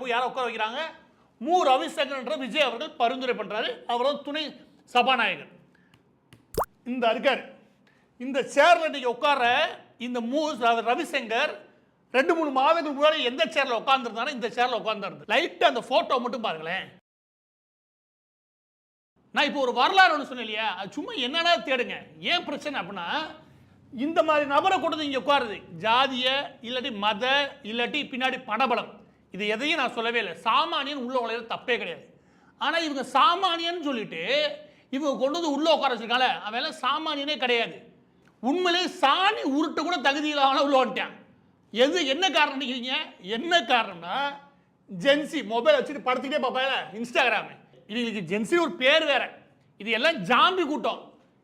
போய் யாரை உட்கார வைக்கிறாங்க? மு. ரவிசங்கர் விஜய் அவர்கள் பரிந்துரை பண்றாரு. அவர் துணை சபாநாயகர். இந்த இருக்காரு. இந்த சேர்ல நீங்க உட்கார இந்த மு. ரவிசங்கர் 2-3 மாதங்களுக்கு முன்னாடி எந்த சேர்ல உட்கார்ந்துருந்தாலும் இந்த சேர்ல உட்கார்ந்தாரு. லைட் அந்த போட்டோ மட்டும் பாருங்களேன். நான் இப்போ ஒரு வரலாறு ஒன்று சொன்னேன் இல்லையா, அது சும்மா என்னன்னா தேடுங்க. ஏன் பிரச்சனை அப்படின்னா, இந்த மாதிரி நபரை கொண்டு இங்கே உட்காருது. ஜாதிய இல்லாட்டி மத இல்லாட்டி பின்னாடி பணபலம், இது எதையும் நான் சொல்லவே இல்லை. சாமானியன் உள்ள உழையிற தப்பே கிடையாது. ஆனால் இவங்க சாமானியன் சொல்லிட்டு இவங்க கொண்டு வந்து உள்ள உட்கார வச்சிருக்காங்க. அவன் சாமானியனே கிடையாது. உண்மையிலே சாணி உருட்டு கூட தகுதி இல்லாமல் உள்ள வந்துட்டான். எது என்ன காரணம் நினைக்கிறீங்க? என்ன காரணம்னா, ஜென்சி மொபைல் வச்சுட்டு படுத்துக்கிட்டே பார்ப்பாங்க இன்ஸ்டாகிராம். இவங்களுக்கு ஜென்சி ஒரு பேர் வேற. இது எல்லாம் ஜாம்பி கூட்டம்.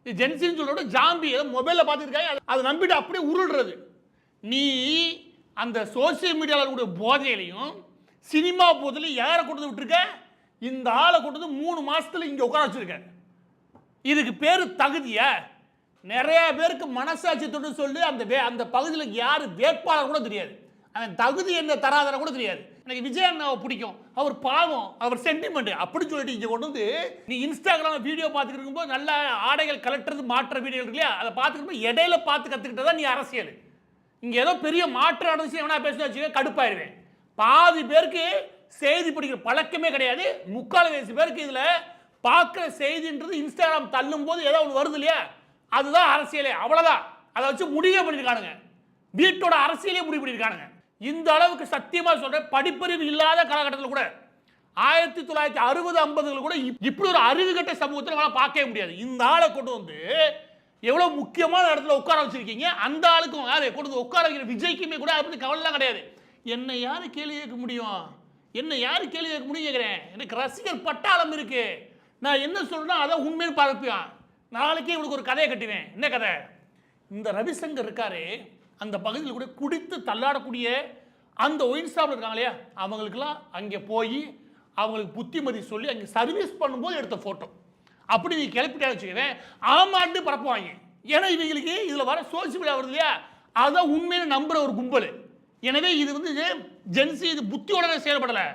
இது ஜென்சின்னு சொல்றோட ஜாம்பி ஏதோ மொபைலில் பார்த்துருக்காங்க, அதை நம்பிட்டு அப்படியே உருள்றது. நீ அந்த சோசியல் மீடியாவில் போதையிலையும் சினிமா போதிலையும் யாரை கொண்டு விட்டுருக்க? இந்த ஆளை கொண்டு வந்து 3 மாசத்துல இங்கே உட்கார வச்சிருக்க. இதுக்கு பேர் தகுதியா? நிறைய பேருக்கு மனசாட்சி தொட்டு சொல்லி அந்த பகுதியில் யார் வேட்பாளர் கூட தெரியாது. அவன் தகுதி என்ன தராதர கூட தெரியாது. எனக்கு விஜய் அண்ணாவை பிடிக்கும், அவர் பாவம், அவர் சென்டிமெண்ட் அப்படி சொல்லிட்டு இங்கே கொண்டு வந்து நீ இன்ஸ்டாகிராம் வீடியோ பார்த்துட்டு இருக்கும்போது நல்ல ஆடைகள் கலெக்டர் மாற்ற வீடியோ இருக்கு இல்லையா, அதை பார்த்துக்கிட்டு இடையில பார்த்து கற்றுக்கிட்டதா நீ அரசியல். இங்கே ஏதோ பெரிய மாற்று அரசியல் எவனா பேச வச்சுக்க கடுப்பாயிருவேன். பாதி பேருக்கு செய்தி படிக்கிற பழக்கமே கிடையாது. 3/4 பேருக்கு இதில் பார்க்குற செய்தின்றது இன்ஸ்டாகிராம் தள்ளும் போது ஏதோ ஒன்று வருது இல்லையா, அதுதான் அரசியலே. அவ்வளோதான். அதை வச்சு முடிவே பண்ணியிருக்கானுங்க. வீட்டோட அரசியலே முடிவு பண்ணியிருக்கானுங்க. இந்த அளவுக்கு சத்தியமா சொல்றேன், படிப்பறிவு இல்லாத காலகட்டத்தில் கூட 1960-50 கூட இப்படி ஒரு அறிவு கட்ட சமூகத்தில் நம்மளால பார்க்கவே முடியாது. இந்த ஆளை கொண்டு வந்து எவ்வளவு முக்கியமான இடத்துல உட்கார வச்சிருக்கீங்க. அந்த ஆளுக்கும் யாரை கொண்டு வந்து உட்கார வைக்கிற விஜய்க்குமே கூட அதை பத்தி கவலைலாம் கிடையாது. என்ன யாரு கேள்வி கேட்க முடியும்? என்ன யாரு கேள்வி கேட்க முடியும் கேட்கிறேன். எனக்கு ரசிகர் பட்டாளம் இருக்கு. நான் என்ன சொல்றேன்னா அதை உண்மைன்னு பார்ப்பேன். நாளைக்கே இவனுக்கு ஒரு கதையை கட்டுவேன். என்ன கதை? இந்த ரவிசங்கர் இருக்காரு, அந்த பகுதியில் கூட குடித்து தள்ளாடக்கூடிய அந்த ஒயின் ஸ்டாப்ல இருக்காங்க இல்லையா, அவங்களுக்குலாம் அங்கே போய் அவங்களுக்கு புத்திமதி சொல்லி அங்கே சர்வீஸ் பண்ணும்போது எடுத்த ஃபோட்டோ. அப்படி நீ கிளப்பிட்டா வச்சுக்கவேன் ஆமாண்டு பரப்புவாங்க. ஏன்னா இவங்களுக்கு இதில் வர சோசியல் மீடியா வருது இல்லையா, அதான் உண்மையான நம்புற ஒரு கும்பல். எனவே இது வந்து ஜென்சி இது புத்தியோட செயல்படலை,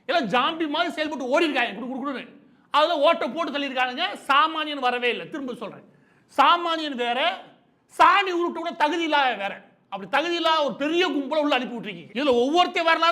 எல்லாம் ஜாம்பி மாதிரி செயல்பட்டு ஓடி இருக்காங்க குடுக்குன்னு. அதில் ஓட்டை போட்டு தள்ளியிருக்கானுங்க. சாமானியன் வரவே இல்லை. திரும்ப சொல்கிறேன், சாமானியன் வேற, சாணி உருட்டு கூட தகுதி இல்லாத வேற. அப்படி தகுதி இல்லாத ஒரு பெரிய கும்பலை உள்ள அனுப்பி விட்டுருக்கீங்க. இதில் ஒவ்வொருத்தையும் வரலாறு